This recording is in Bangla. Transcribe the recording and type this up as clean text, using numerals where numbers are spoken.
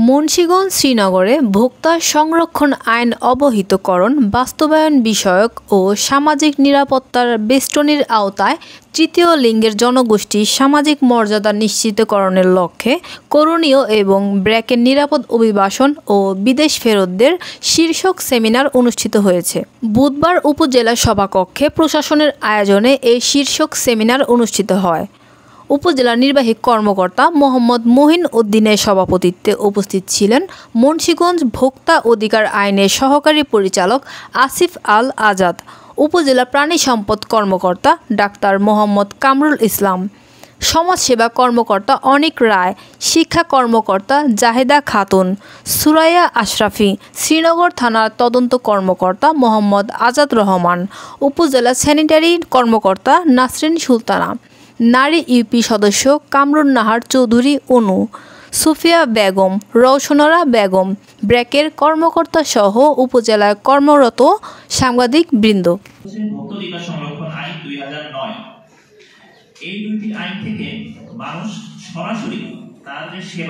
মুন্সিগঞ্জ শ্রীনগরে ভোক্তা সংরক্ষণ আইন অবহিতকরণ বাস্তবায়ন বিষয়ক ও সামাজিক নিরাপত্তার বেষ্টনীর আওতায় তৃতীয় লিঙ্গের জনগোষ্ঠীর সামাজিক মর্যাদা নিশ্চিতকরণের লক্ষ্যে করণীয় এবং ব্র্যাকের নিরাপদ অভিবাসন ও বিদেশ ফেরতদের শীর্ষক সেমিনার অনুষ্ঠিত হয়েছে। বুধবার উপজেলা সভাকক্ষে প্রশাসনের আয়োজনে এই শীর্ষক সেমিনার অনুষ্ঠিত হয়। উপজেলা নির্বাহী কর্মকর্তা মোহাম্মদ মহিন উদ্দিনের সভাপতিত্বে উপস্থিত ছিলেন মুন্সিগঞ্জ ভোক্তা অধিকার আইনের সহকারী পরিচালক আসিফ আল আজাদ, উপজেলা প্রাণী সম্পদ কর্মকর্তা ডাক্তার মোহাম্মদ কামরুল ইসলাম, সমাজসেবা কর্মকর্তা অনিক রায়, শিক্ষা কর্মকর্তা জাহেদা খাতুন, সুরাইয়া আশরাফি, শ্রীনগর থানার তদন্ত কর্মকর্তা মোহাম্মদ আজাদ রহমান, উপজেলা স্যানিটারি কর্মকর্তা নাসরিন সুলতানা, নারী ইউপি সদস্য কামরুন নাহার চৌধুরী অনু, সুফিয়া বেগম, রওশনারা বেগম, ব্র্যাকের কর্মকর্তা সহ উপজেলায় কর্মরত সাংবাদিক বৃন্দ। এই দুইটি আইন থেকে মানুষ সরাসরি তার যে সেবা